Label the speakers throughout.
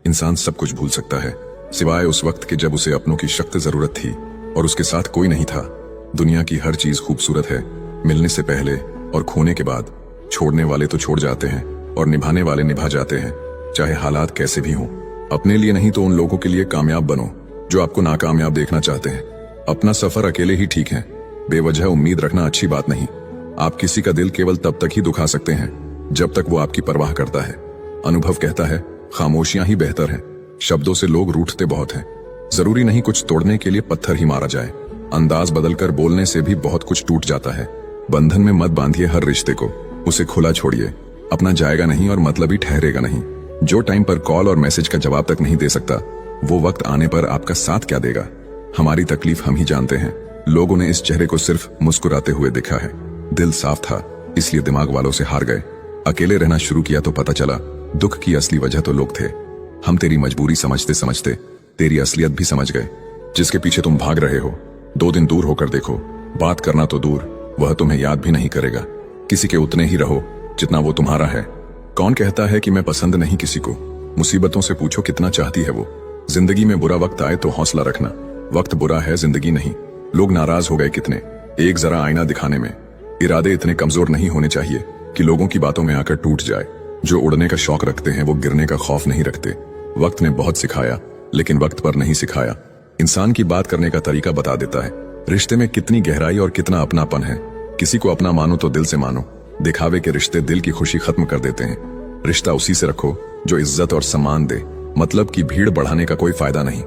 Speaker 1: इंसान सब कुछ भूल सकता है सिवाय उस वक्त के जब उसे अपनों की सख्त जरूरत थी और उसके साथ कोई नहीं था। दुनिया की हर चीज खूबसूरत है, मिलने से पहले और खोने के बाद। छोड़ने वाले तो छोड़ जाते हैं और निभाने वाले निभा जाते हैं, चाहे हालात कैसे भी हों। अपने लिए नहीं तो उन लोगों के लिए कामयाब बनो जो आपको नाकामयाब देखना चाहते हैं। अपना सफर अकेले ही ठीक है, बेवजह उम्मीद रखना अच्छी बात नहीं। आप किसी का दिल केवल तब तक ही दुखा सकते हैं जब तक वो आपकी परवाह करता है। अनुभव कहता है खामोशियां ही बेहतर हैं। शब्दों से लोग रूठते बहुत हैं। जरूरी नहीं कुछ तोड़ने के लिए पत्थर ही मारा जाए। अंदाज बदलकर बोलने से भी बहुत कुछ टूट जाता है। बंधन में मत बांधिए हर रिश्ते को, उसे खुला छोड़िए। अपना जाएगा नहीं और मतलब ही ठहरेगा नहीं। जो टाइम पर कॉल और मैसेज का जवाब तक नहीं दे सकता, वो वक्त आने पर आपका साथ क्या देगा। हमारी तकलीफ हम ही जानते हैं। लोगों ने इस चेहरे को सिर्फ मुस्कुराते हुए देखा है। दिल साफ था इसलिए दिमाग वालों से हार गए। अकेले रहना शुरू किया तो पता चला दुख की असली वजह तो लोग थे। हम तेरी मजबूरी समझते समझते तेरी असलियत भी समझ गए। जिसके पीछे तुम भाग रहे हो 2 दिन दूर होकर देखो। बात करना तो दूर, वह तुम्हें याद भी नहीं करेगा। किसी के उतने ही रहो जितना वो तुम्हारा है। कौन कहता है कि मैं पसंद नहीं किसी को। मुसीबतों से पूछो कितना चाहती है वो। जिंदगी में बुरा वक्त आए तो हौसला रखना। वक्त बुरा है, जिंदगी नहीं। लोग नाराज हो गए कितने, एक जरा आईना दिखाने में। इरादे इतने कमजोर नहीं होने चाहिए कि लोगों की बातों में आकर टूट जाए। जो उड़ने का शौक रखते हैं वो गिरने का खौफ नहीं रखते। वक्त ने बहुत सिखाया लेकिन वक्त पर नहीं सिखाया। इंसान की बात करने का तरीका बता देता है रिश्ते में कितनी गहराई और कितना अपनापन है। किसी को अपना मानो तो दिल से मानो। दिखावे के रिश्ते दिल की खुशी खत्म कर देते हैं। रिश्ता उसी से रखो जो इज्जत और सम्मान दे। मतलब की भीड़ बढ़ाने का कोई फायदा नहीं।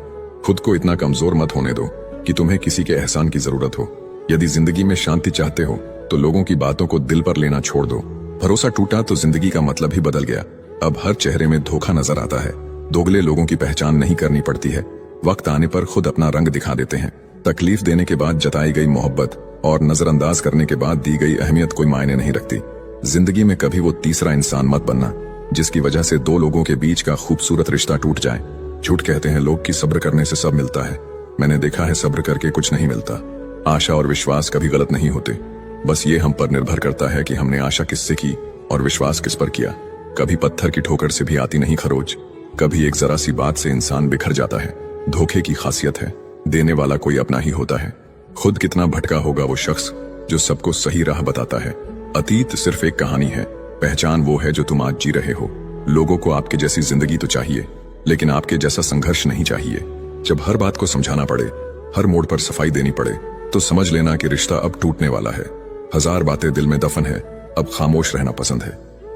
Speaker 1: खुद को इतना कमजोर मत होने दो कि तुम्हें किसी के एहसान की जरूरत हो। यदि जिंदगी में शांति चाहते हो तो लोगों की बातों को दिल पर लेना छोड़ दो। भरोसा टूटा तो जिंदगी का मतलब ही बदल गया। अब हर चेहरे में धोखा नजर आता है। दोगले लोगों की पहचान नहीं करनी पड़ती है। वक्त आने पर खुद अपना रंग दिखा देते हैं। तकलीफ देने के बाद जताई गई मोहब्बत और नजरअंदाज करने के बाद दी गई अहमियत कोई मायने नहीं रखती। जिंदगी में कभी वो तीसरा इंसान मत बनना जिसकी वजह से 2 लोगों के बीच का खूबसूरत रिश्ता टूट जाए। झूठ कहते हैं लोग कि सब्र करने से सब मिलता है। मैंने देखा है सब्र करके कुछ नहीं मिलता। आशा और विश्वास कभी गलत नहीं होते। बस ये हम पर निर्भर करता है कि हमने आशा किससे की और विश्वास किस पर किया। कभी पत्थर की ठोकर से भी आती नहीं खरोच। कभी एक जरा सी बात से इंसान बिखर जाता है। धोखे की खासियत है देने वाला कोई अपना ही होता है। खुद कितना भटका होगा वो शख्स जो सबको सही राह बताता है। अतीत सिर्फ एक कहानी है, पहचान वो है जो तुम आज जी रहे हो। लोगों को आपके जैसी जिंदगी तो चाहिए लेकिन आपके जैसा संघर्ष नहीं चाहिए। जब हर बात को समझाना पड़े, हर मोड़ पर सफाई देनी पड़े, तो समझ लेना कि रिश्ता अब टूटने वाला है। 1000 बातें दिल में दफन है, अब खामोश रहना पसंद है।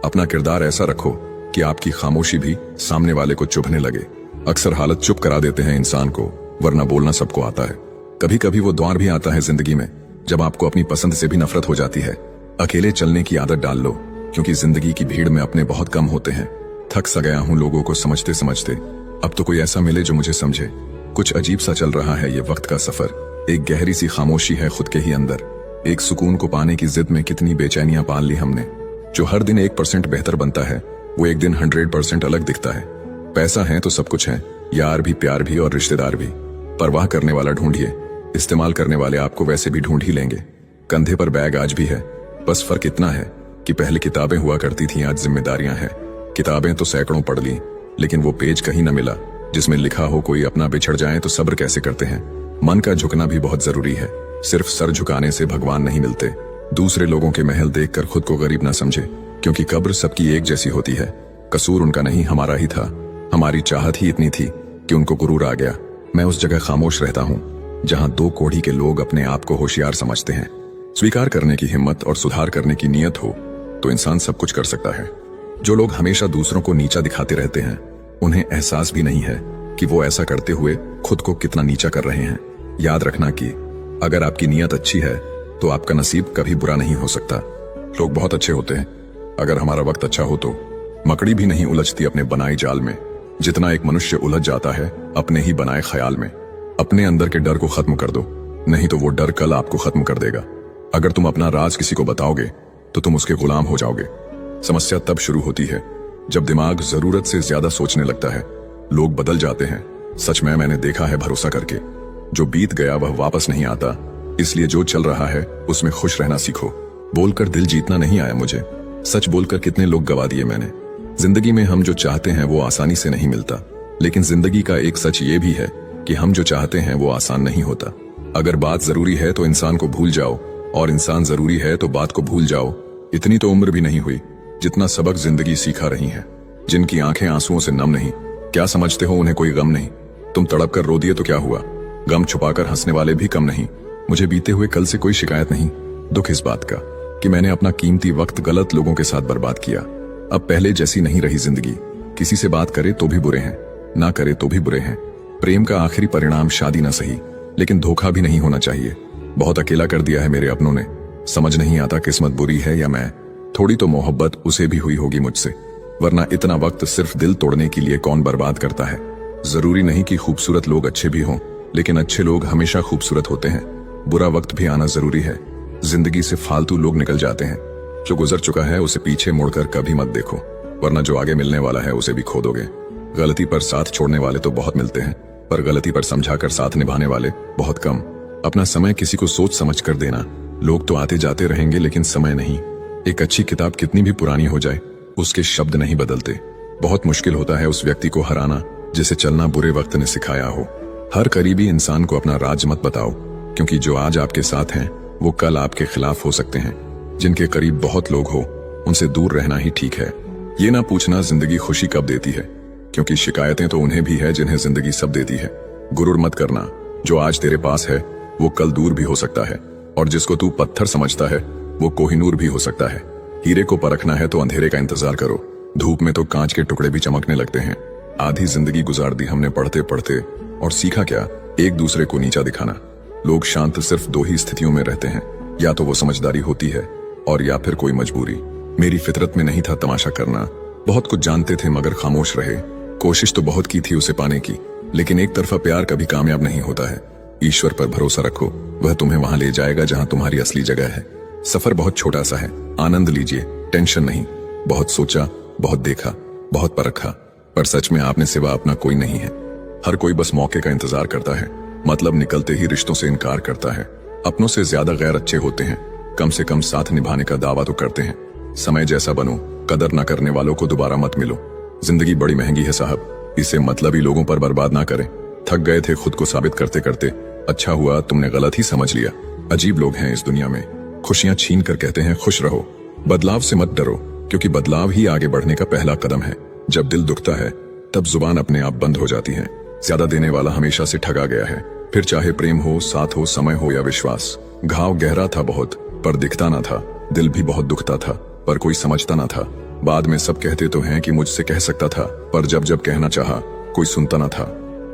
Speaker 1: अपना किरदार ऐसा रखो कि आपकी खामोशी भी सामने वाले को चुभने लगे। अक्सर हालत चुप करा देते हैं इंसान को, वरना बोलना सबको आता है। कभी कभी वो दौर भी आता है जिंदगी में जब आपको अपनी पसंद से भी नफरत हो जाती है। अकेले चलने की आदत डाल लो क्योंकि जिंदगी की भीड़ में अपने बहुत कम होते हैं। थक सा गया हूँ लोगों को समझते समझते। अब तो कोई ऐसा मिले जो मुझे समझे। कुछ अजीब सा चल रहा है ये वक्त का सफर। एक गहरी सी खामोशी है खुद के ही अंदर। एक सुकून को पाने की जिद में कितनी बेचैनियां पाल ली हमने। जो हर दिन 1% बेहतर बनता है वो एक दिन 100% अलग दिखता है। पैसा है तो सब कुछ है, यार भी, प्यार भी और रिश्तेदार भी। परवाह करने वाला ढूंढिए, इस्तेमाल करने वाले आपको वैसे भी ढूंढ ही लेंगे। कंधे पर बैग आज भी है, बस फर्क इतना है कि पहले किताबें हुआ करती थी, आज जिम्मेदारियां हैं। किताबें तो सैकड़ों पढ़ ली लेकिन वो पेज कहीं न मिला जिसमें लिखा हो कोई अपना बिछड़ जाए तो सब्र कैसे करते हैं। मन का झुकना भी बहुत जरूरी है। सिर्फ सर झुकाने से भगवान नहीं मिलते। दूसरे लोगों के महल देखकर खुद को गरीब ना समझे क्योंकि कब्र सबकी एक जैसी होती है। कसूर उनका नहीं हमारा ही था। हमारी चाहत ही इतनी थी कि उनको गुरूर आ गया। मैं उस जगह खामोश रहता हूँ जहाँ 2 कोढ़ी के लोग अपने आप को होशियार समझते हैं। स्वीकार करने की हिम्मत और सुधार करने की नीयत हो तो इंसान सब कुछ कर सकता है। जो लोग हमेशा दूसरों को नीचा दिखाते रहते हैं उन्हें एहसास भी नहीं है कि वो ऐसा करते हुए खुद को कितना नीचा कर रहे हैं। याद रखना कि अगर आपकी नीयत अच्छी है तो आपका नसीब कभी बुरा नहीं हो सकता। लोग बहुत अच्छे होते हैं, अगर हमारा वक्त अच्छा हो तो। मकड़ी भी नहीं उलझती अपने बनाए जाल में जितना एक मनुष्य उलझ जाता है अपने ही बनाए ख्याल में। अपने अंदर के डर को खत्म कर दो, नहीं तो वो डर कल आपको खत्म कर देगा। अगर तुम अपना राज किसी को बताओगे तो तुम उसके गुलाम हो जाओगे। समस्या तब शुरू होती है जब दिमाग जरूरत से ज्यादा सोचने लगता है। लोग बदल जाते हैं, सच में मैंने देखा है भरोसा करके। जो बीत गया वह वापस नहीं आता, इसलिए जो चल रहा है उसमें खुश रहना सीखो। बोलकर दिल जीतना नहीं आया मुझे, सच बोलकर कितने लोग गवा दिए मैंने। जिंदगी में हम जो चाहते हैं वो आसानी से नहीं मिलता। लेकिन जिंदगी का एक सच ये भी है कि हम जो चाहते हैं वो आसान नहीं होता। अगर बात जरूरी है तो इंसान को भूल जाओ, और इंसान जरूरी है तो बात को भूल जाओ। इतनी तो उम्र भी नहीं हुई जितना सबक जिंदगी सिखा रही है। जिनकी आंखें आंसुओं से नम नहीं, क्या समझते हो उन्हें कोई गम नहीं। तुम तड़प कर रो दिए तो क्या हुआ, गम छुपाकर हंसने वाले भी कम नहीं। मुझे बीते हुए कल से कोई शिकायत नहीं, दुख इस बात का कि मैंने अपना कीमती वक्त गलत लोगों के साथ बर्बाद किया। अब पहले जैसी नहीं रही जिंदगी। किसी से बात करे तो भी बुरे हैं, ना करे तो भी बुरे हैं। प्रेम का आखिरी परिणाम शादी ना सही, लेकिन धोखा भी नहीं होना चाहिए। बहुत अकेला कर दिया है मेरे अपनों ने। समझ नहीं आता किस्मत बुरी है या मैं। थोड़ी तो मोहब्बत उसे भी हुई होगी मुझसे, वरना इतना वक्त सिर्फ दिल तोड़ने के लिए कौन बर्बाद करता है। जरूरी नहीं कि खूबसूरत लोग अच्छे भी हों, लेकिन अच्छे लोग हमेशा खूबसूरत होते हैं। बुरा वक्त भी आना जरूरी है। जिंदगी से फालतू लोग निकल जाते हैं। जो गुजर चुका है उसे पीछे मुड़कर कभी मत देखो, वरना जो आगे मिलने वाला है उसे भी खो दोगे। गलती पर साथ छोड़ने वाले तो बहुत मिलते हैं, पर गलती पर समझाकर साथ निभाने वाले बहुत कम। अपना समय किसी को सोच समझ कर देना। लोग तो आते जाते रहेंगे लेकिन समय नहीं। एक अच्छी किताब कितनी भी पुरानी हो जाए, उसके शब्द नहीं बदलते। बहुत मुश्किल होता है उस व्यक्ति को हराना जिसे चलना बुरे वक्त ने सिखाया हो। हर करीबी इंसान को अपना राज मत बताओ, क्योंकि जो आज आपके साथ हैं वो कल आपके खिलाफ हो सकते हैं। जिनके करीब बहुत लोग हो उनसे दूर रहना ही ठीक है। ये ना पूछना जिंदगी खुशी कब देती है, क्योंकि शिकायतें तो उन्हें भी है जिन्हें जिंदगी सब देती है। गुरूर मत करना, जो आज तेरे पास है वो कल दूर भी हो सकता है, और जिसको तू पत्थर समझता है वो कोहिनूर भी हो सकता है। हीरे को परखना है तो अंधेरे का इंतजार करो। धूप में तो कांच के टुकड़े भी चमकने लगते हैं। आधी जिंदगी गुजार दी हमने पढ़ते पढ़ते, और सीखा क्या, एक दूसरे को नीचा दिखाना। लोग शांत सिर्फ दो ही स्थितियों में रहते हैं, या तो वो समझदारी होती है और या फिर कोई मजबूरी। मेरी फितरत में नहीं था तमाशा करना। बहुत कुछ जानते थे मगर खामोश रहे। कोशिश तो बहुत की थी उसे पाने की, लेकिन एक तरफा प्यार कभी कामयाब नहीं होता है। ईश्वर पर भरोसा रखो, वह तुम्हें वहां ले जाएगा जहां तुम्हारी असली जगह है। सफर बहुत छोटा सा है, आनंद लीजिए, टेंशन नहीं। बहुत सोचा, बहुत देखा, बहुत परखा, पर सच में आपने सिवा अपना कोई नहीं है। हर कोई बस मौके का इंतजार करता है, मतलब निकलते ही रिश्तों से इनकार करता है। अपनों से ज्यादा गैर अच्छे होते हैं, कम से कम साथ निभाने का दावा तो करते हैं। समय जैसा बनो, कदर न करने वालों को दोबारा मत मिलो। जिंदगी बड़ी महंगी है साहब, इसे मतलबी लोगों पर बर्बाद ना करें। थक गए थे खुद को साबित करते करते, अच्छा हुआ तुमने गलत ही समझ लिया। अजीब लोग हैं इस दुनिया में, खुशियां छीन कर कहते हैं खुश रहो। बदलाव से मत डरो, क्योंकि बदलाव ही आगे बढ़ने का पहला कदम है। जब दिल दुखता है तब जुबान अपने आप बंद हो जाती है। ज्यादा देने वाला हमेशा से ठगा गया है, फिर चाहे प्रेम हो, साथ हो, समय हो या विश्वास। घाव गहरा था बहुत, पर दिखता ना था। दिल भी बहुत दुखता था, पर कोई समझता ना था। बाद में सब कहते तो हैं कि मुझसे कह सकता था, पर जब जब कहना चाहा कोई सुनता ना था।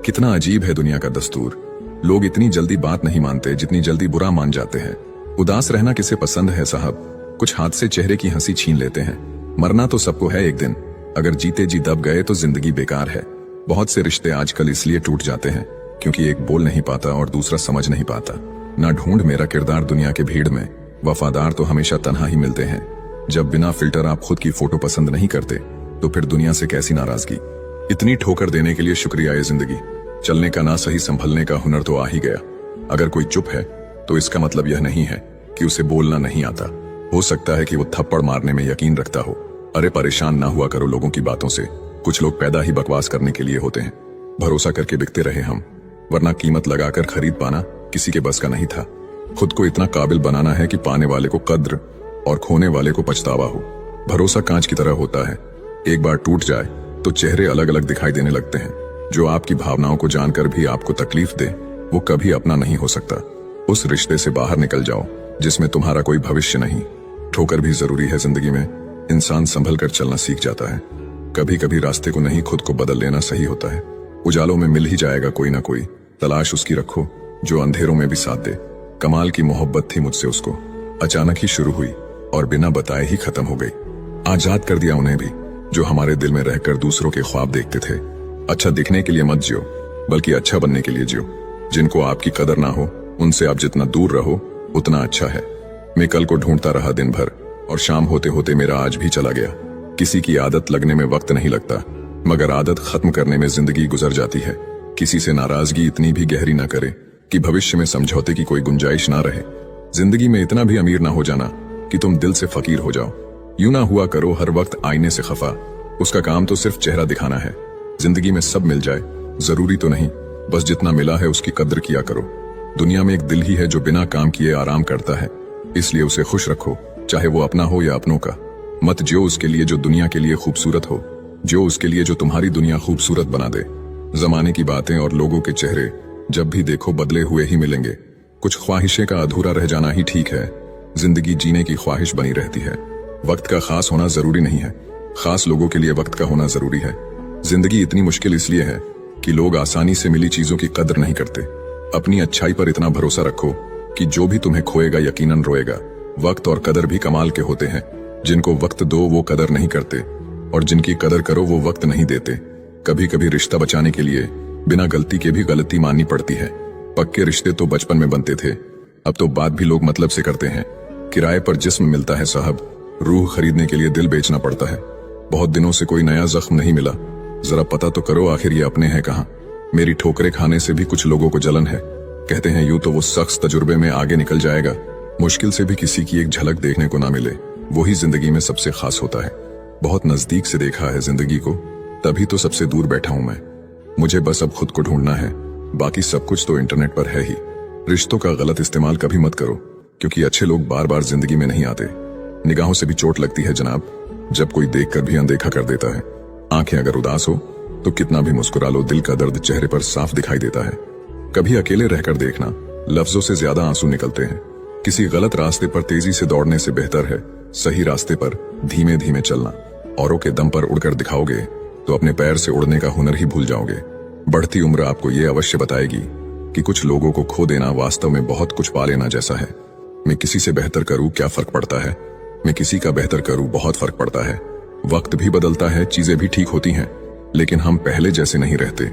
Speaker 1: कितना अजीब है दुनिया का दस्तूर। लोग इतनी जल्दी बात नहीं मानते जितनी जल्दी बुरा मान जाते हैं। उदास रहना किसे पसंद है साहब, कुछ हाथ से चेहरे की हंसी छीन लेते हैं। मरना तो सबको है एक दिन, अगर जीते जी दब गए तो जिंदगी बेकार है। बहुत से रिश्ते आजकल इसलिए टूट जाते हैं क्योंकि एक बोल नहीं पाता और दूसरा समझ नहीं पाता। ना ढूंढ मेरा किरदार दुनिया के भीड़ में, वफादार तो हमेशा तन्हा ही मिलते हैं। जब बिना फिल्टर आप खुद की फोटो पसंद नहीं करते तो फिर दुनिया से कैसी नाराजगी। इतनी ठोकर देने के लिए शुक्रिया ये जिंदगी। चलने का ना सही संभलने का हुनर तो आ ही गया। अगर कोई चुप है तो इसका मतलब यह नहीं है कि उसे बोलना नहीं आता। हो सकता है कि वो थप्पड़ मारने में यकीन रखता हो। अरे परेशान ना हुआ करो लोगों की बातों से, कुछ लोग पैदा ही बकवास करने के लिए होते हैं। भरोसा करके बिकते रहे हम, वरना कीमत लगाकर खरीद पाना किसी के बस का नहीं था। खुद को इतना काबिल बनाना है कि पाने वाले को कद्र और खोने वाले को पछतावा हो। भरोसा कांच की तरह होता है, एक बार टूट जाए तो चेहरे अलग अलग दिखाई देने लगते हैं। जो आपकी भावनाओं को जानकर भी आपको तकलीफ दे वो कभी अपना नहीं हो सकता। उस रिश्ते से बाहर निकल जाओ जिसमें तुम्हारा कोई भविष्य नहीं। ठोकर भी जरूरी है जिंदगी में, इंसान संभल कर चलना सीख जाता है। कभी कभी रास्ते को नहीं खुद को बदल लेना सही होता है। उजालों में मिल ही जाएगा कोई ना कोई, तलाश उसकी रखो जो अंधेरों में भी साथ दे। कमाल की मोहब्बत थी मुझसे उसको, अचानक ही शुरू हुई और बिना बताए ही खत्म हो गई। आजाद कर दिया उन्हें भी जो हमारे दिल में रहकर दूसरों के ख्वाब देखते थे। अच्छा दिखने के लिए मत जियो, बल्कि अच्छा बनने के लिए जियो। जिनको आपकी कदर ना हो उनसे आप जितना दूर रहो उतना अच्छा है। मैं कल को ढूंढता रहा दिन भर, और शाम होते होते मेरा आज भी चला गया। किसी की आदत लगने में वक्त नहीं लगता, मगर आदत खत्म करने में जिंदगी गुजर जाती है। किसी से नाराजगी इतनी भी गहरी ना करे कि भविष्य में समझौते की कोई गुंजाइश ना रहे। जिंदगी में इतना भी अमीर ना हो जाना कि तुम दिल से फकीर हो जाओ। यूं ना हुआ करो हर वक्त आईने से खफा, उसका काम तो सिर्फ चेहरा दिखाना है। जिंदगी में सब मिल जाए जरूरी तो नहीं, बस जितना मिला है उसकी कद्र किया करो। दुनिया में एक दिल ही है जो बिना काम किए आराम करता है, इसलिए उसे खुश रखो, चाहे वो अपना हो या अपनों का। मत जियो उसके लिए जो दुनिया के लिए खूबसूरत हो, जियो उसके लिए जो तुम्हारी दुनिया खूबसूरत बना दे। जमाने की बातें और लोगों के चेहरे जब भी देखो बदले हुए ही मिलेंगे। कुछ ख्वाहिशें का अधूरा रह जाना ही ठीक है, जिंदगी जीने की ख्वाहिश बनी रहती है। वक्त का खास होना जरूरी नहीं है, खास लोगों के लिए वक्त का होना जरूरी है। जिंदगी इतनी मुश्किल इसलिए है कि लोग आसानी से मिली चीजों की कदर नहीं करते। अपनी अच्छाई पर इतना भरोसा रखो कि जो भी तुम्हें खोएगा यकीनन रोएगा। वक्त और कदर भी कमाल के होते हैं, जिनको वक्त दो वो कदर नहीं करते, और जिनकी कदर करो वो वक्त नहीं देते। कभी कभी रिश्ता बचाने के लिए बिना गलती के भी गलती माननी पड़ती है। पक्के रिश्ते तो बचपन में बनते थे, अब तो बात भी लोग मतलब से करते हैं। किराए पर जिस्म मिलता है साहब, रूह खरीदने के लिए दिल बेचना पड़ता है। बहुत दिनों से कोई नया जख्म नहीं मिला, जरा पता तो करो आखिर ये अपने हैं कहाँ। मेरी ठोकरे खाने से भी कुछ लोगों को जलन है, कहते हैं यूं तो वो शख्स तजुर्बे में आगे निकल जाएगा। मुश्किल से भी किसी की एक झलक देखने को ना मिले, वही जिंदगी में सबसे खास होता है। बहुत नजदीक से देखा है जिंदगी को, तभी तो सबसे दूर बैठा हूं मैं। मुझे बस अब खुद को ढूंढना है, बाकी सब कुछ तो इंटरनेट पर है ही। रिश्तों का गलत इस्तेमाल कभी मत करो, क्योंकि अच्छे लोग बार बार जिंदगी में नहीं आते। निगाहों से भी चोट लगती है जनाब, जब कोई देखकर भी अनदेखा कर देता है। आंखें अगर उदास हो तो कितना भी मुस्कुरा लो, दिल का दर्द चेहरे पर साफ दिखाई देता है। कभी अकेले रहकर देखना, लफ्जों से ज्यादा आंसू निकलते हैं। किसी गलत रास्ते पर तेजी से दौड़ने से बेहतर है सही रास्ते पर धीमे धीमे चलना। औरों के दम पर उड़कर दिखाओगे तो अपने पैर से उड़ने का हुनर ही भूल जाओगे। बढ़ती उम्र आपको ये अवश्य बताएगी कि कुछ लोगों को खो देना वास्तव में बहुत कुछ पा लेना जैसा है। मैं किसी से बेहतर करूं क्या फर्क पड़ता है, मैं किसी का बेहतर करूं बहुत फर्क पड़ता है। वक्त भी बदलता है, चीजें भी ठीक होती हैं, लेकिन हम पहले जैसे नहीं रहते।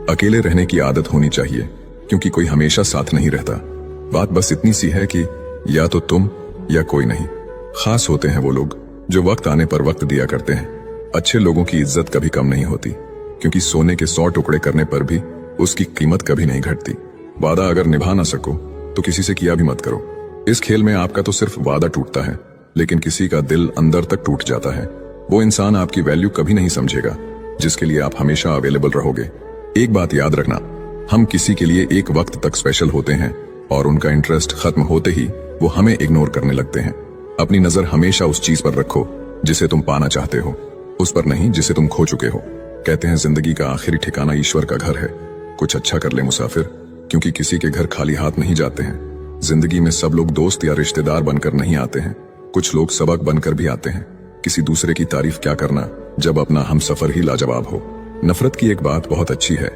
Speaker 1: अकेले रहने की आदत होनी चाहिए, क्योंकि कोई हमेशा साथ नहीं रहता। बात बस इतनी सी है कि या तो तुम या कोई नहीं। खास होते हैं वो लोग जो वक्त आने पर वक्त दिया करते हैं। अच्छे लोगों की इज्जत कभी कम नहीं होती, क्योंकि सोने के 100 टुकड़े करने पर भी उसकी कीमत कभी नहीं घटती। वादा अगर निभा ना सको तो किसी से किया भी मत करो। इस खेल में आपका तो सिर्फ वादा टूटता है, लेकिन किसी का दिल अंदर तक टूट जाता है। वो इंसान आपकी वैल्यू कभी नहीं समझेगा जिसके लिए आप हमेशा अवेलेबल रहोगे। एक बात याद रखना, हम किसी के लिए एक वक्त तक स्पेशल होते हैं और उनका इंटरेस्ट खत्म होते ही वो हमें इग्नोर करने लगते हैं। अपनी नजर हमेशा उस चीज पर रखो जिसे तुम पाना चाहते हो, उस पर नहीं जिसे तुम खो चुके हो। कहते हैं जिंदगी का आखिरी ठिकाना ईश्वर का घर है। कुछ अच्छा कर ले मुसाफिर, क्योंकि किसी के घर खाली हाथ नहीं जाते हैं। जिंदगी में सब लोग दोस्त या रिश्तेदार बनकर नहीं आते हैं, कुछ लोग सबक बनकर भी आते हैं। किसी दूसरे की तारीफ क्या करना जब अपना हम सफर ही लाजवाब हो। नफरत की एक बात बहुत अच्छी है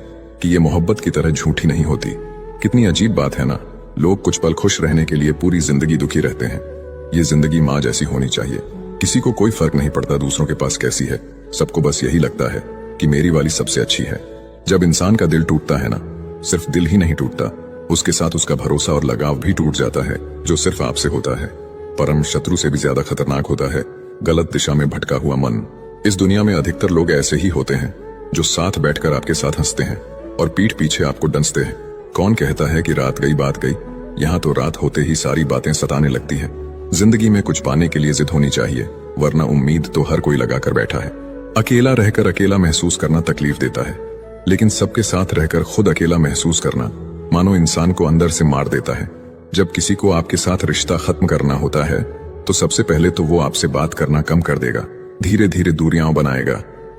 Speaker 1: कि ये मोहब्बत की तरह झूठी नहीं होती। कितनी अजीब बात है ना, लोग कुछ पल खुश रहने के लिए पूरी जिंदगी दुखी रहते हैं। ये जिंदगी माँ जैसी होनी चाहिए, किसी को कोई फर्क नहीं पड़ता दूसरों के पास कैसी है, सबको बस यही लगता है कि मेरी वाली सबसे अच्छी है। जब इंसान का दिल टूटता है ना, सिर्फ दिल ही नहीं टूटता, उसके साथ उसका भरोसा और लगाव भी टूट जाता है, जो सिर्फ आपसे होता है। परम शत्रु से भी ज्यादा खतरनाक होता है गलत दिशा में भटका हुआ मन। इस दुनिया में अधिकतर लोग ऐसे ही होते हैं जो साथ बैठकर आपके साथ हंसते हैं और पीठ पीछे आपको डंसते हैं। कौन कहता है कि रात गई बात गई, यहाँ तो रात होते ही सारी बातें सताने लगती है। जिंदगी में कुछ पाने के लिए जिद होनी चाहिए, वरना उम्मीद तो हर कोई लगा कर बैठा है। अकेला रहकर अकेला महसूस करना तकलीफ देता है, लेकिन सबके साथ रहकर खुद अकेला महसूस करना मानो इंसान को अंदर से मार देता है। जब किसी को आपके साथ रिश्ता खत्म करना होता है तो सबसे पहले तो वो आपसे बात करना कम कर देगा, धीरे धीरे दूरियां बनाएगा,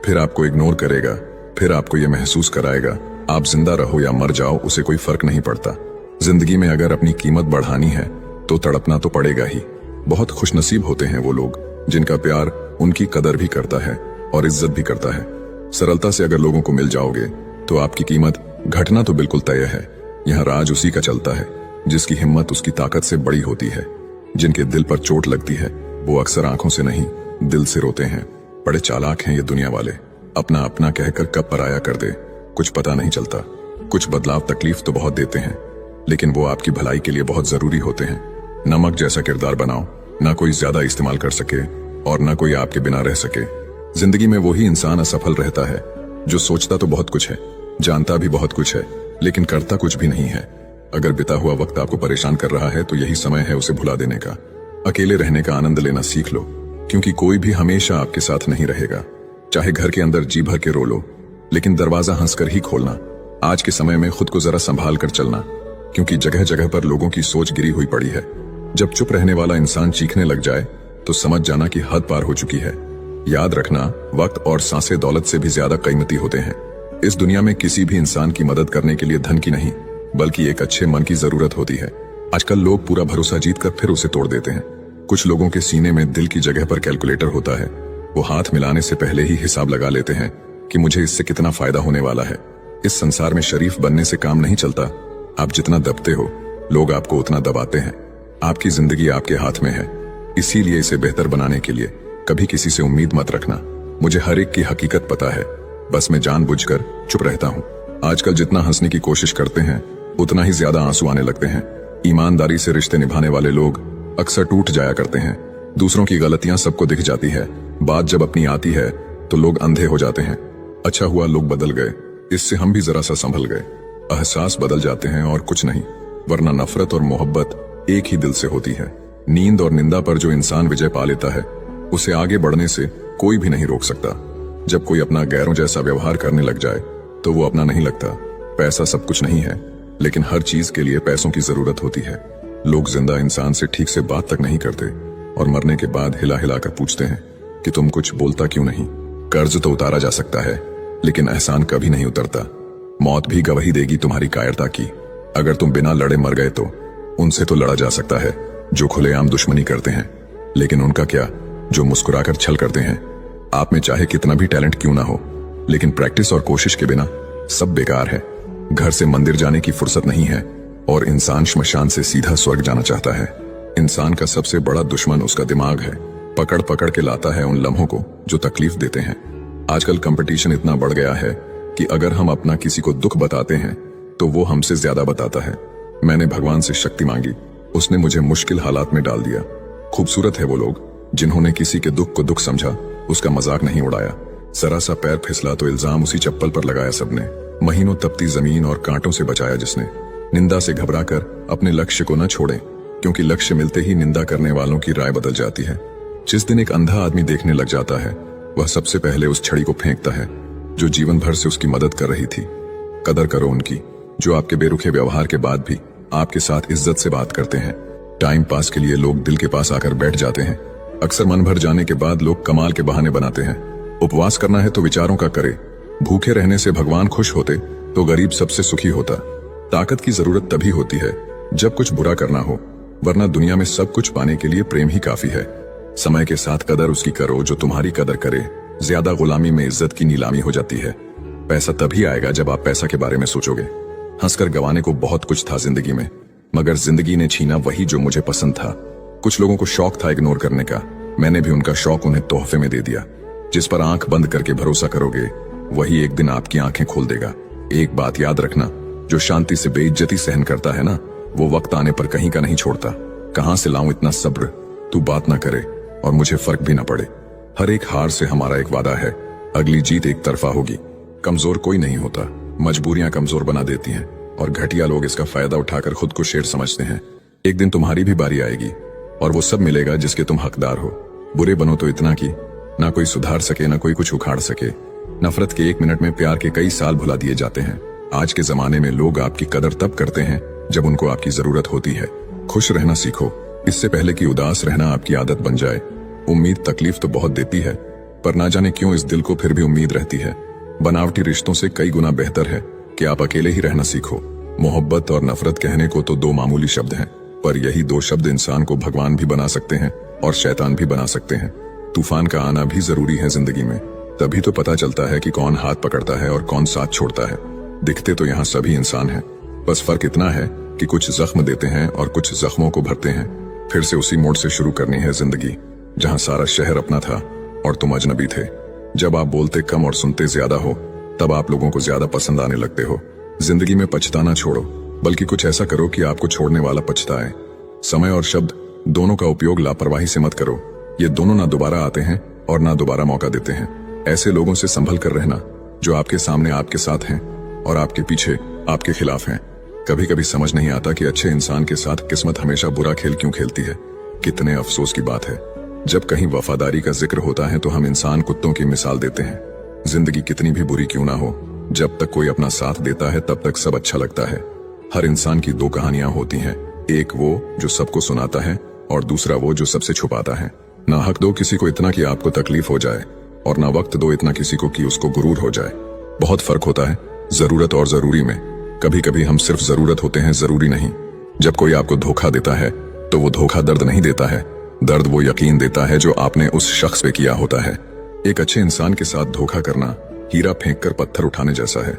Speaker 1: फिर आपको इग्नोर करेगा, फिर आपको ये महसूस कराएगा आप जिंदा रहो या मर जाओ उसे कोई फर्क नहीं पड़ता। जिंदगी में अगर अपनी कीमत बढ़ानी है तो तड़पना तो पड़ेगा ही। बहुत खुशनसीब होते हैं वो लोग जिनका प्यार उनकी कदर भी करता है और इज्जत भी करता है। सरलता से अगर लोगों को मिल जाओगे तो आपकी कीमत घटना तो बिल्कुल तय है। यहाँ राज उसी का चलता है जिसकी हिम्मत उसकी ताकत से बड़ी होती है। जिनके दिल पर चोट लगती है वो अक्सर आंखों से नहीं दिल से रोते हैं। बड़े चालाक हैं ये दुनिया वाले, अपना अपना कहकर कब पराया कर दे कुछ पता नहीं चलता। कुछ बदलाव तकलीफ तो बहुत देते हैं, लेकिन वो आपकी भलाई के लिए बहुत जरूरी होते हैं। नमक जैसा किरदार बनाओ, ना कोई ज्यादा इस्तेमाल कर सके और ना कोई आपके बिना रह सके। जिंदगी में वही इंसान असफल रहता है जो सोचता तो बहुत कुछ है, जानता भी बहुत कुछ है, लेकिन करता कुछ भी नहीं है। अगर बिता हुआ वक्त आपको परेशान कर रहा है तो यही समय है उसे भुला देने का। अकेले रहने का आनंद लेना सीख लो, क्योंकि कोई भी हमेशा आपके साथ नहीं रहेगा। चाहे घर के अंदर जी भर के रो लो, लेकिन दरवाजा हंसकर ही खोलना। आज के समय में खुद को जरा संभाल कर चलना, क्योंकि जगह जगह पर लोगों की सोच गिरी हुई पड़ी है। जब चुप रहने वाला इंसान चीखने लग जाए तो समझ जाना कि हद पार हो चुकी है। याद रखना, वक्त और सांसें दौलत से भी ज्यादा कीमती होते हैं। इस दुनिया में किसी भी इंसान की मदद करने के लिए धन की नहीं, बल्कि एक अच्छे मन की जरूरत होती है। आजकल लोग पूरा भरोसा जीत कर फिर उसे तोड़ देते हैं। कुछ लोगों के सीने में दिल की जगह पर कैलकुलेटर होता है। वो हाथ मिलाने से पहले ही हिसाब लगा लेते हैं कि मुझे इससे कितना फायदा होने वाला है। इस संसार में शरीफ बनने से काम नहीं चलता। आप जितना दबते हो, लोग आपको उतना दबाते हैं। आपकी जिंदगी आपके हाथ में है, इसीलिए इसे बेहतर बनाने के लिए कभी किसी से उम्मीद मत रखना। मुझे हर एक की हकीकत पता है, बस मैं जानबूझकर चुप रहता हूँ। आजकल जितना हंसने की कोशिश करते हैं, उतना ही ज्यादा आंसू आने लगते हैं। ईमानदारी से रिश्ते निभाने वाले लोग अक्सर टूट जाया करते हैं। दूसरों की गलतियां सबको दिख जाती है, बात जब अपनी आती है तो लोग अंधे हो जाते हैं। अच्छा हुआ लोग बदल गए, इससे हम भी जरा सा संभल गए। एहसास बदल जाते हैं और कुछ नहीं, वरना नफरत और मोहब्बत एक ही दिल से होती है। नींद और निंदा पर जो इंसान विजय पा लेता है, उसे आगे बढ़ने से कोई भी नहीं रोक सकता। जब कोई अपना गैरों जैसा व्यवहार करने लग जाए तो वो अपना नहीं लगता। पैसा सब कुछ नहीं है, लेकिन हर चीज के लिए पैसों की जरूरत होती है। लोग जिंदा इंसान से ठीक से बात तक नहीं करते और मरने के बाद हिला हिला कर पूछते हैं कि तुम कुछ बोलता क्यों नहीं। कर्ज तो उतारा जा सकता है, लेकिन एहसान कभी नहीं उतरता। मौत भी गवाही देगी तुम्हारी कायरता की। अगर तुम बिना लड़े मर गए तो उनसे तो लड़ा जा सकता है जो खुलेआम दुश्मनी करते हैं, लेकिन उनका क्या जो मुस्कुराकर छल करते हैं। आप में चाहे कितना भी टैलेंट क्यों ना हो, लेकिन प्रैक्टिस और कोशिश के बिना सब बेकार है। घर से मंदिर जाने की फुर्सत नहीं है और इंसान श्मशान से सीधा स्वर्ग जाना चाहता है। इंसान का सबसे बड़ा दुश्मन उसका दिमाग है। पकड़ पकड़ के लाता है उन लम्हों को जो तकलीफ देते हैं। आजकल कंपटीशन इतना बढ़ गया है कि अगर हम अपना किसी को दुख बताते हैं तो वो हमसे ज्यादा बताता है। मैंने भगवान से शक्ति मांगी, उसने मुझे मुश्किल हालात में डाल दिया। खूबसूरत है वो लोग जिन्होंने किसी के दुख को दुख समझा, उसका मजाक नहीं उड़ाया। जरा सा पैर फिसला तो इल्जाम उसी चप्पल पर लगाया सबने। महीनों तपती जमीन और कांटों से बचाया जिसने। निंदा से घबराकर अपने लक्ष्य को न छोड़ें, क्योंकि लक्ष्य मिलते ही निंदा करने वालों की राय बदल जाती है। जिस दिन एक अंधा आदमी देखने लग जाता है, वह सबसे पहले उस छड़ी को फेंकता है जो जीवन भर से उसकी मदद कर रही थी। कदर करो उनकी जो आपके बेरुखे व्यवहार के बाद भी आपके साथ इज्जत से बात करते हैं। टाइम पास के लिए लोग दिल के पास आकर बैठ जाते हैं। अक्सर मन भर जाने के बाद लोग कमाल के बहाने बनाते हैं। उपवास करना है तो विचारों का करे। भूखे रहने से भगवान खुश होते तो गरीब सबसे सुखी होता। ताकत की जरूरत तभी होती है जब कुछ बुरा करना हो, वरना दुनिया में सब कुछ पाने के लिए प्रेम ही काफी है। समय के साथ कदर उसकी करो जो तुम्हारी कदर करे। ज्यादा गुलामी में इज्जत की नीलामी हो जाती है। पैसा तभी आएगा जब आप पैसा के बारे में सोचोगे। हंसकर गंवाने को बहुत कुछ था जिंदगी में, मगर जिंदगी ने छीना वही जो मुझे पसंद था। कुछ लोगों को शौक था इग्नोर करने का, मैंने भी उनका शौक उन्हें तोहफे में दे दिया। जिस पर आंख बंद करके भरोसा करोगे, वही एक दिन आपकी आंखें खोल देगा। एक बात याद रखना, जो शांति से बेइज्जती सहन करता है ना, वो वक्त आने पर कहीं का नहीं छोड़ता। कहां से लाऊं इतना सब्र, तू बात ना करे और मुझे फर्क भी ना पड़े। हर एक हार से हमारा एक वादा है, अगली जीत एक तरफा होगी। कमजोर कोई नहीं होता, मजबूरियां कमजोर बना देती हैं और घटिया लोग इसका फायदा उठाकर खुद को शेर समझते हैं। एक दिन तुम्हारी भी बारी आएगी और वो सब मिलेगा जिसके तुम हकदार हो। बुरे बनो तो इतना कि ना कोई सुधार सके, ना कोई कुछ उखाड़ सके। नफरत के 1 मिनट में प्यार के कई साल भुला दिए जाते हैं। आज के जमाने में लोग आपकी कदर तब करते हैं जब उनको आपकी जरूरत होती है। खुश रहना सीखो, इससे पहले कि उदास रहना आपकी आदत बन जाए। उम्मीद तकलीफ तो बहुत देती है, पर ना जाने क्यों इस दिल को फिर भी उम्मीद रहती है। बनावटी रिश्तों से कई गुना बेहतर है कि आप अकेले ही रहना सीखो। मोहब्बत और नफरत कहने को तो 2 मामूली शब्द हैं, पर यही 2 शब्द इंसान को भगवान भी बना सकते हैं और शैतान भी बना सकते हैं। तूफान का आना भी जरूरी है जिंदगी में, तभी तो पता चलता है कि कौन हाथ पकड़ता है और कौन साथ छोड़ता है। दिखते तो यहाँ सभी इंसान हैं, बस फर्क इतना है कि कुछ जख्म देते हैं और कुछ जख्मों को भरते हैं। फिर से उसी मोड़ से शुरू करनी है जिंदगी, जहाँ सारा शहर अपना था और तुम अजनबी थे। जब आप बोलते कम और सुनते ज्यादा हो, तब आप लोगों को ज्यादा पसंद आने लगते हो। जिंदगी में पछताना छोड़ो, बल्कि कुछ ऐसा करो कि आपको छोड़ने वाला पछताए। समय और शब्द दोनों का उपयोग लापरवाही से मत करो। ये दोनों ना दोबारा आते हैं और ना दोबारा मौका देते हैं। ऐसे लोगों से संभल कर रहना जो आपके सामने आपके साथ हैं और आपके पीछे आपके खिलाफ हैं। कभी कभी समझ नहीं आता कि अच्छे इंसान के साथ किस्मत हमेशा बुरा खेल क्यों खेलती है। कितने अफसोस की बात है, जब कहीं वफादारी का जिक्र होता है तो हम इंसान कुत्तों की मिसाल देते हैं। जिंदगी कितनी भी बुरी क्यों ना हो, जब तक कोई अपना साथ देता है तब तक सब अच्छा लगता है। हर इंसान की दो कहानियां होती हैं, एक वो जो सबको सुनाता है और दूसरा वो जो सबसे छुपाता है। ना हक दो किसी को इतना कि आपको तकलीफ हो जाए, और ना वक्त दो इतना किसी को कि उसको गुरूर हो जाए। बहुत फर्क होता है जरूरत और जरूरी में। कभी कभी हम सिर्फ जरूरत होते हैं, जरूरी नहीं। जब कोई आपको धोखा देता है तो वो धोखा दर्द नहीं देता है, दर्द वो यकीन देता है जो आपने उस शख्स पे किया होता है। एक अच्छे इंसान के साथ धोखा करना हीरा फेंककर पत्थर उठाने जैसा है।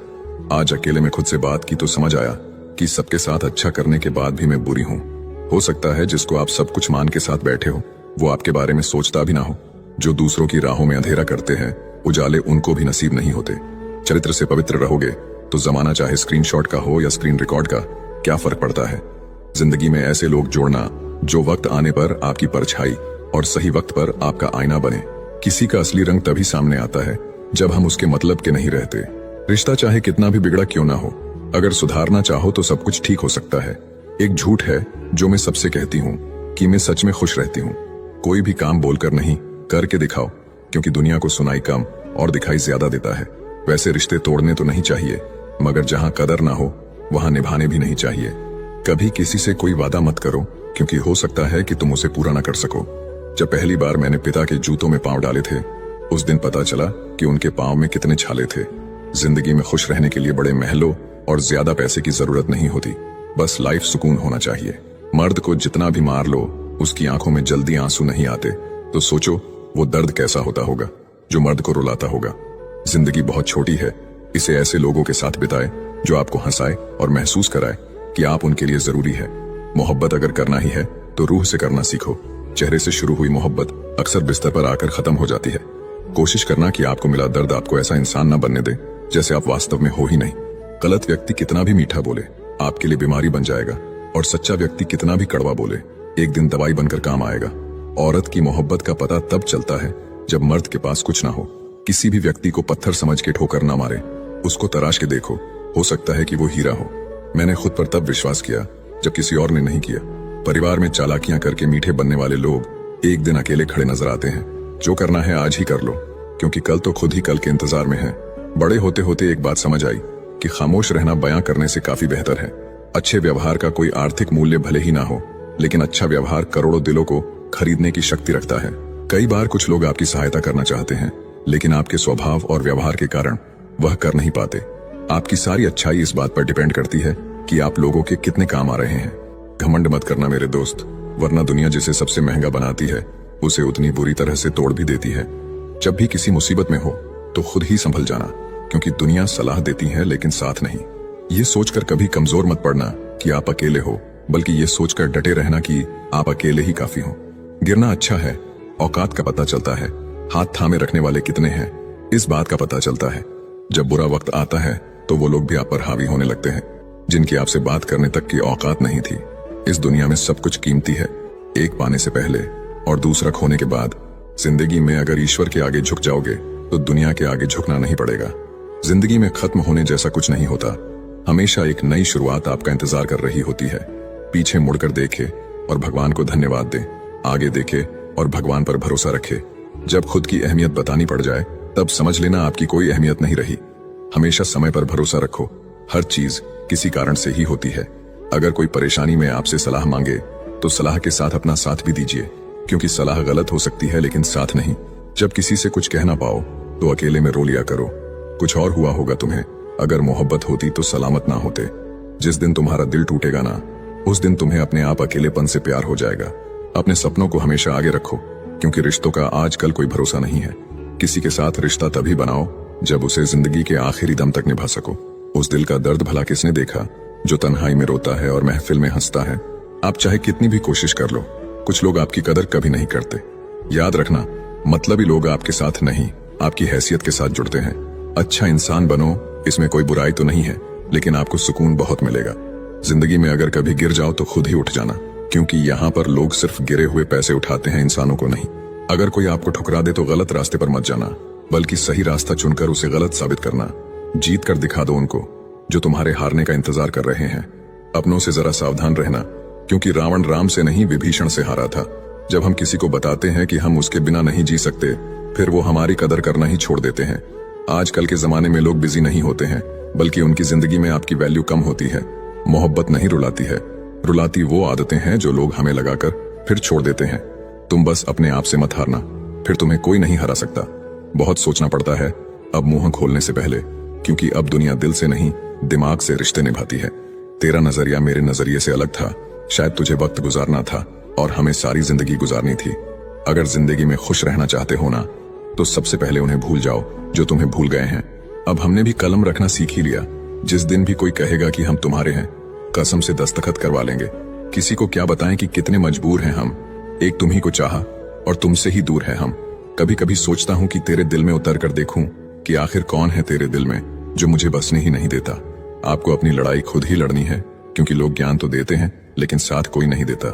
Speaker 1: आज अकेले में खुद से बात की तो समझ आया कि सबके साथ अच्छा करने के बाद भी मैं बुरी हूँ। हो सकता है जिसको आप सब कुछ मान के साथ बैठे हो वो आपके बारे में सोचता भी ना हो। जो दूसरों की राहों में अंधेरा करते हैं उजाले उनको भी नसीब नहीं होते। चरित्र से पवित्र रहोगे तो जमाना चाहे स्क्रीनशॉट का हो या स्क्रीन रिकॉर्ड का, क्या फर्क पड़ता है। जिंदगी में ऐसे लोग जोड़ना जो वक्त आने पर आपकी परछाई और सही वक्त पर आपका आईना बने। किसी का असली रंग तभी सामने आता है जब हम उसके मतलब के नहीं रहते। रिश्ता चाहे कितना भी बिगड़ा क्यों ना हो, अगर सुधारना चाहो तो सब कुछ ठीक हो सकता है। एक झूठ है जो मैं सबसे कहती हूँ कि मैं सच में खुश रहती हूँ। कोई भी काम बोलकर नहीं, करके दिखाओ, क्योंकि दुनिया को सुनाई कम और दिखाई ज्यादा देता है। वैसे रिश्ते तोड़ने तो नहीं चाहिए, मगर जहां कदर ना हो वहां निभाने भी नहीं चाहिए। कभी किसी से कोई वादा मत करो, क्योंकि हो सकता है कि तुम उसे पूरा ना कर सको। जब पहली बार मैंने पिता के जूतों में पांव डाले थे उस दिन पता चला कि उनके पांव में कितने छाले थे। जिंदगी में खुश रहने के लिए बड़े महलों और ज्यादा पैसे की जरूरत नहीं होती, बस लाइफ सुकून होना चाहिए। मर्द को जितना भी मार लो उसकी आंखों में जल्दी आंसू नहीं आते, तो सोचो वो दर्द कैसा होता होगा जो मर्द को रुलाता होगा। जिंदगी बहुत छोटी है, इसे ऐसे लोगों के साथ बिताए जो आपको हंसाए और महसूस कराए कि आप उनके लिए जरूरी है। मोहब्बत अगर करना ही है तो रूह से करना सीखो। चेहरे से शुरू हुई मोहब्बत अक्सर बिस्तर पर आकर खत्म हो जाती है। कोशिश करना कि आपको मिला दर्द आपको ऐसा इंसान न बनने दे जैसे आप वास्तव में हो ही नहीं। गलत व्यक्ति कितना भी मीठा बोले आपके लिए बीमारी बन जाएगा, और सच्चा व्यक्ति कितना भी कड़वा बोले एक दिन दवाई बनकर काम आएगा। औरत की मोहब्बत का पता तब चलता है जब मर्द के पास कुछ ना हो। किसी भी व्यक्ति को पत्थर समझ के ठोकर ना मारे, उसको तराश के देखो, हो सकता है कि वो हीरा हो। मैंने खुद पर तब विश्वास किया जब किसी और ने नहीं किया। परिवार में चालाकियां करके मीठे बनने वाले लोग एक दिन अकेले खड़े नजर आते हैं। जो करना है आज ही कर लो, क्योंकि कल तो खुद ही कल के इंतजार में है। बड़े होते होते एक बात समझ आई कि खामोश रहना बयां करने से काफी बेहतर है। अच्छे व्यवहार का कोई आर्थिक मूल्य भले ही ना हो, लेकिन अच्छा व्यवहार करोड़ों दिलों को खरीदने की शक्ति रखता है। कई बार कुछ लोग आपकी सहायता करना चाहते हैं, लेकिन आपके स्वभाव और व्यवहार के कारण वह कर नहीं पाते। आपकी सारी अच्छाई इस बात पर डिपेंड करती है कि आप लोगों के कितने काम आ रहे हैं। घमंड मत करना मेरे दोस्त, वरना दुनिया जिसे सबसे महंगा बनाती है उसे उतनी बुरी तरह से तोड़ भी देती है। जब भी किसी मुसीबत में हो तो खुद ही संभल जाना, क्योंकि दुनिया सलाह देती है लेकिन साथ नहीं। ये सोचकर कभी कमजोर मत पड़ना कि आप अकेले हो, बल्कि ये सोचकर डटे रहना कि आप अकेले ही काफी हो। गिरना अच्छा है, औकात का पता चलता है। हाथ थामे रखने वाले कितने हैं इस बात का पता चलता है। जब बुरा वक्त आता है तो वो लोग भी आप पर हावी होने लगते हैं जिनकी आपसे बात करने तक की औकात नहीं थी। इस दुनिया में सब कुछ कीमती है, एक पाने से पहले और दूसरा खोने के बाद। जिंदगी में अगर ईश्वर के आगे झुक जाओगे तो दुनिया के आगे झुकना नहीं पड़ेगा। जिंदगी में खत्म होने जैसा कुछ नहीं होता, हमेशा एक नई शुरुआत आपका इंतजार कर रही होती है। पीछे मुड़कर देखे और भगवान को धन्यवाद दे, आगे देखे और भगवान पर भरोसा रखे। जब खुद की अहमियत बतानी पड़ जाए तब समझ लेना आपकी कोई अहमियत नहीं रही। हमेशा समय पर भरोसा रखो, हर चीज किसी कारण से ही होती है। अगर कोई परेशानी में आपसे सलाह मांगे तो सलाह के साथ अपना साथ भी दीजिए, क्योंकि सलाह गलत हो सकती है लेकिन साथ नहीं। जब किसी से कुछ कह ना पाओ तो अकेले में रो लिया करो। कुछ और हुआ होगा तुम्हें, अगर मोहब्बत होती तो सलामत ना होते। जिस दिन तुम्हारा दिल टूटेगा ना, उस दिन तुम्हें अपने आप अकेलेपन से प्यार हो जाएगा। अपने सपनों को हमेशा आगे रखो, क्योंकि रिश्तों का आजकल कोई भरोसा नहीं है। किसी के साथ रिश्ता तभी बनाओ जब उसे जिंदगी के आखिरी दम तक निभा सको। उस दिल का दर्द भला किसने देखा जो तन्हाई में रोता है और महफिल में हंसता है। आप चाहे कितनी भी कोशिश कर लो, कुछ लोग आपकी कदर कभी नहीं करते। याद रखना, मतलबी लोग आपके साथ नहीं, आपकी हैसियत के साथ जुड़ते हैं। अच्छा इंसान बनो, इसमें कोई बुराई तो नहीं है, लेकिन आपको सुकून बहुत मिलेगा। जिंदगी में अगर कभी गिर जाओ तो खुद ही उठ जाना, क्योंकि यहाँ पर लोग सिर्फ गिरे हुए पैसे उठाते हैं, इंसानों को नहीं। अगर कोई आपको ठुकरा दे तो गलत रास्ते पर मत जाना, बल्कि सही रास्ता चुनकर उसे गलत साबित करना। जीत कर दिखा दो उनको जो तुम्हारे हारने का इंतजार कर रहे हैं। अपनों से जरा सावधान रहना, क्योंकि रावण राम से नहीं विभीषण से हारा था। जब हम किसी को बताते हैं कि हम उसके बिना नहीं जी सकते, फिर वो हमारी कदर करना ही छोड़ देते हैं। आजकल के जमाने में लोग बिजी नहीं होते हैं, बल्कि उनकी जिंदगी में आपकी वैल्यू कम होती है। मोहब्बत नहीं रुलाती है, रुलाती वो आदतें हैं जो लोग हमें लगाकर फिर छोड़ देते हैं। तुम बस अपने आप से मत हारना, फिर तुम्हें कोई नहीं हरा सकता। बहुत सोचना पड़ता है अब मुंह खोलने से पहले, क्योंकि अब दुनिया दिल से नहीं दिमाग से रिश्ते निभाती है। तेरा नजरिया मेरे नजरिए से अलग था। शायद तुझे वक्त गुजारना था और हमें सारी जिंदगी गुजारनी थी। अगर जिंदगी में खुश रहना चाहते हो ना, तो सबसे पहले उन्हें भूल जाओ जो तुम्हें भूल गए हैं। अब हमने भी कलम रखना सीख ही लिया। जिस दिन भी कोई कहेगा कि हम तुम्हारे हैं, कसम से दस्तखत करवा लेंगे। किसी को क्या बताएं कि कितने मजबूर हैं हम। एक तुम ही को चाहा और तुमसे ही दूर है हम। कभी कभी सोचता हूं कि तेरे दिल में उतर कर देखूं कि आखिर कौन है तेरे दिल में जो मुझे बसने ही नहीं देता। आपको अपनी लड़ाई खुद ही लड़नी है, क्योंकि लोग ज्ञान तो देते हैं लेकिन साथ कोई नहीं देता।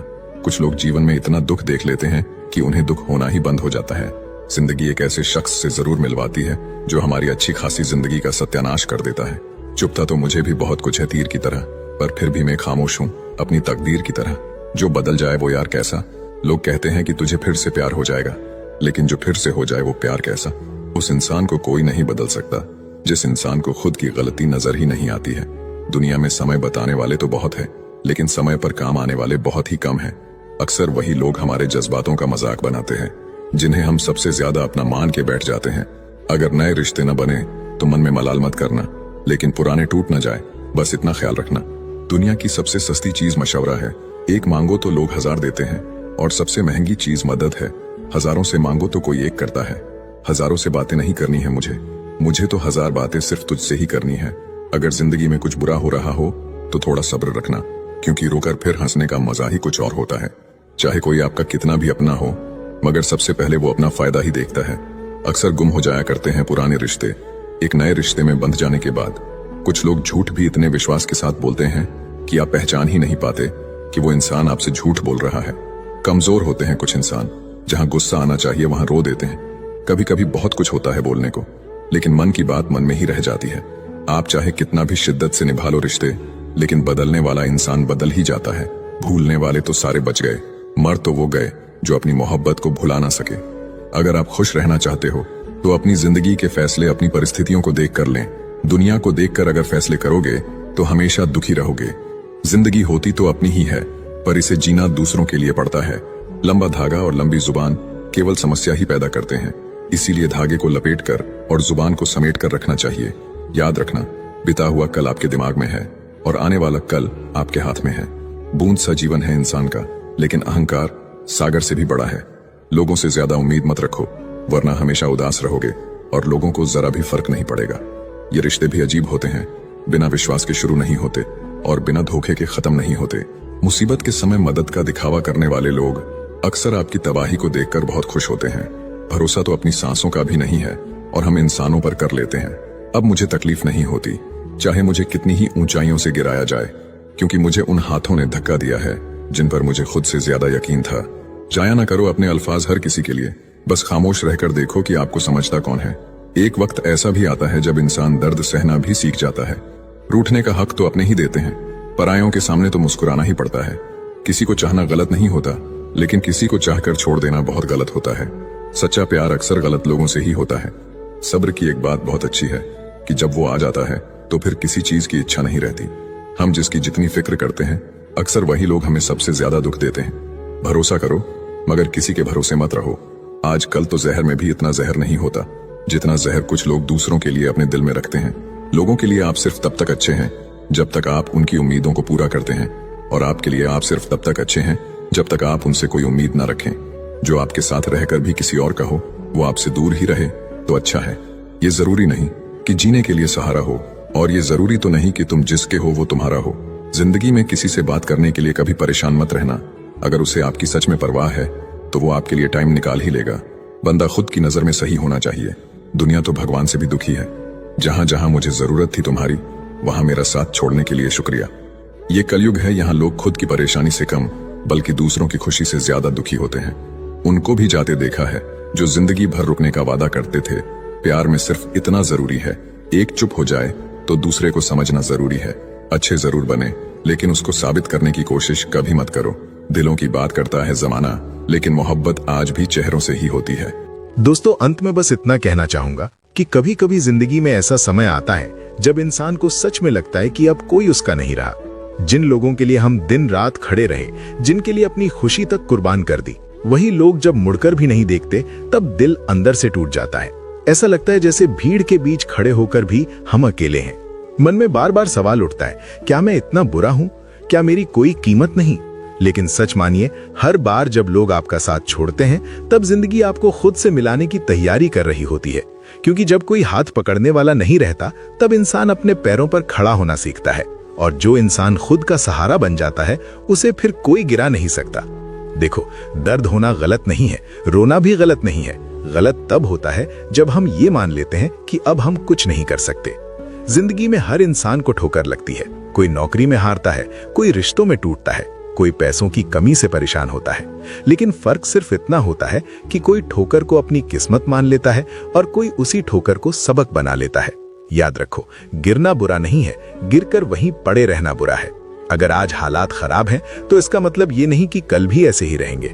Speaker 1: कुछ लोग जीवन में इतना दुख देख लेते हैं कि उन्हें दुख होना ही बंद हो जाता है। जिंदगी एक ऐसे शख्स से जरूर मिलवाती है जो हमारी अच्छी खासी जिंदगी का सत्यानाश कर देता है। चुपता तो मुझे भी बहुत कुछ है तीर की तरह, पर फिर भी मैं खामोश हूँ अपनी तकदीर की तरह। जो बदल जाए वो यार कैसा। लोग कहते हैं कि तुझे फिर से प्यार हो जाएगा, लेकिन जो फिर से हो जाए वो प्यार कैसा। उस इंसान को कोई नहीं बदल सकता जिस इंसान को खुद की गलती नजर ही नहीं आती है। दुनिया में समय बताने वाले तो बहुत है, लेकिन समय पर काम आने वाले बहुत ही कम हैं। अक्सर वही लोग हमारे जज्बातों का मजाक बनाते हैं, जिन्हें हम सबसे ज्यादा अपना मान के बैठ जाते हैं। अगर नए रिश्ते न बने तो मन में मलाल मत करना, लेकिन पुराने टूट न जाए, बस इतना ख्याल रखना। दुनिया की सबसे सस्ती चीज मशवरा है। एक मांगो तो लोग 1000 देते हैं, और सबसे महंगी चीज मदद है। हजारों से मांगो तो कोई एक करता है। हजारों से बातें नहीं करनी है मुझे तो 1000 बातें सिर्फ तुझसे ही करनी है। अगर जिंदगी में कुछ बुरा हो रहा हो तो थोड़ा सब्र रखना, क्योंकि रोकर फिर हंसने का मजा ही कुछ और होता है। चाहे कोई आपका कितना भी अपना हो, मगर सबसे पहले वो अपना फायदा ही देखता है। अक्सर गुम हो जाया करते हैं पुराने रिश्ते एक नए रिश्ते में बंध जाने के बाद। कुछ लोग झूठ भी इतने विश्वास के साथ बोलते हैं कि आप पहचान ही नहीं पाते कि वो इंसान आपसे झूठ बोल रहा है। कमजोर होते हैं कुछ इंसान, जहां गुस्सा आना चाहिए वहां रो देते हैं। कभी कभी बहुत कुछ होता है बोलने को, लेकिन मन की बात मन में ही रह जाती है। आप चाहे कितना भी शिद्दत से निभा लो रिश्ते, लेकिन बदलने वाला इंसान बदल ही जाता है। भूलने वाले तो सारे बच गए, मर तो वो गए जो अपनी मोहब्बत को भुला ना सके। अगर आप खुश रहना चाहते हो तो अपनी जिंदगी के फैसले अपनी परिस्थितियों को देख कर लें। दुनिया को देखकर अगर फैसले करोगे तो हमेशा दुखी रहोगे। जिंदगी होती तो अपनी ही है, पर इसे जीना दूसरों के लिए पड़ता है। लंबा धागा और लंबी जुबान केवल समस्या ही पैदा करते हैं। इसीलिए धागे को लपेट कर और जुबान को समेट कर रखना चाहिए। याद रखना, बीता हुआ कल आपके दिमाग में है और आने वाला कल आपके हाथ में है। बूंद सा जीवन है इंसान का, लेकिन अहंकार सागर से भी बड़ा है। लोगों से ज्यादा उम्मीद मत रखो, वरना हमेशा उदास रहोगे और लोगों को जरा भी फर्क नहीं पड़ेगा। ये रिश्ते भी अजीब होते हैं, बिना विश्वास के शुरू नहीं होते और बिना धोखे के खत्म नहीं होते। मुसीबत के समय मदद का दिखावा करने वाले लोग अक्सर आपकी तबाही को देखकर बहुत खुश होते हैं। भरोसा तो अपनी सांसों का भी नहीं है और हम इंसानों पर कर लेते हैं। अब मुझे तकलीफ नहीं होती, चाहे मुझे कितनी ही ऊंचाइयों से गिराया जाए, क्योंकि मुझे उन हाथों ने धक्का दिया है जिन पर मुझे खुद से ज्यादा यकीन था। जाया ना करो अपने अल्फाज हर किसी के लिए, बस खामोश रहकर देखो कि आपको समझता कौन है। एक वक्त ऐसा भी आता है जब इंसान दर्द सहना भी सीख जाता है। रूठने का हक तो अपने ही देते हैं, परायों के सामने तो मुस्कुराना ही पड़ता है। किसी को चाहना गलत नहीं होता, लेकिन किसी को चाहकर छोड़ देना बहुत गलत होता है। सच्चा प्यार अक्सर गलत लोगों से ही होता है। सब्र की एक बात बहुत अच्छी है कि जब वो आ जाता है तो फिर किसी चीज की इच्छा नहीं रहती। हम जिसकी जितनी फिक्र करते हैं, अक्सर वही लोग हमें सबसे ज्यादा दुख देते हैं। भरोसा करो, मगर किसी के भरोसे मत रहो। आज कल तो जहर में भी इतना जहर नहीं होता जितना जहर कुछ लोग दूसरों के लिए अपने दिल में रखते हैं। लोगों के लिए आप सिर्फ तब तक अच्छे हैं जब तक आप उनकी उम्मीदों को पूरा करते हैं, और आपके लिए आप सिर्फ तब तक अच्छे हैं जब तक आप उनसे कोई उम्मीद ना रखें। जो आपके साथ रहकर भी किसी और का हो, वो आपसे दूर ही रहे तो अच्छा है। ये जरूरी नहीं कि जीने के लिए सहारा हो, और ये जरूरी तो नहीं कि तुम जिसके हो वो तुम्हारा हो। जिंदगी में किसी से बात करने के लिए कभी परेशान मत रहना। अगर उसे आपकी सच में परवाह है तो वो आपके लिए टाइम निकाल ही लेगा। बंदा खुद की नजर में सही होना चाहिए। दुनिया तो भगवान से भी दुखी है। जहां जहां मुझे जरूरत थी तुम्हारी, वहां मेरा साथ छोड़ने के लिए शुक्रिया। ये कलयुग है, यहाँ लोग खुद की परेशानी से कम बल्कि दूसरों की खुशी से ज्यादा दुखी होते हैं। उनको भी जाते देखा है जो जिंदगी भर रुकने का वादा करते थे। प्यार में सिर्फ इतना जरूरी है, एक चुप हो जाए तो दूसरे को समझना जरूरी है। अच्छे जरूर बने, लेकिन उसको साबित करने की कोशिश कभी मत करो। दिलों की बात करता है जमाना, लेकिन मोहब्बत आज भी चेहरों से ही होती है।
Speaker 2: दोस्तों, अंत में बस इतना कहना चाहूंगा कि कि कभी कभी जिंदगी में ऐसा समय आता है जब इंसान को सच में लगता है कि अब कोई उसका नहीं रहा। जिन लोगों के लिए हम दिन रात खड़े रहे, जिनके लिए अपनी खुशी तक कुर्बान कर दी, वही लोग जब मुड़कर भी नहीं देखते तब दिल अंदर से टूट जाता है। ऐसा लगता है जैसे भीड़ के बीच खड़े होकर भी हम अकेले हैं। मन में बार बार सवाल उठता है, क्या मैं इतना बुरा हूं? क्या मेरी कोई कीमत नहीं? लेकिन सच मानिए, हर बार जब लोग आपका साथ छोड़ते हैं तब जिंदगी आपको खुद से मिलाने की तैयारी कर रही होती है। क्योंकि जब कोई हाथ पकड़ने वाला नहीं रहता तब इंसान अपने पैरों पर खड़ा होना सीखता है, और जो इंसान खुद का सहारा बन जाता है उसे फिर कोई गिरा नहीं सकता। देखो, दर्द होना गलत नहीं है, रोना भी गलत नहीं है। गलत तब होता है जब हम ये मान लेते हैं कि अब हम कुछ नहीं कर सकते। जिंदगी में हर इंसान को ठोकर लगती है। कोई नौकरी में हारता है, कोई रिश्तों में टूटता है, कोई पैसों की कमी से परेशान होता है। लेकिन फर्क सिर्फ इतना होता है कि कोई ठोकर को अपनी किस्मत मान लेता है और कोई उसी ठोकर को सबक बना लेता है। याद रखो, गिरना बुरा नहीं है, गिरकर वहीं पड़े रहना बुरा है। अगर आज हालात खराब हैं तो इसका मतलब ये नहीं कि कल भी ऐसे ही रहेंगे।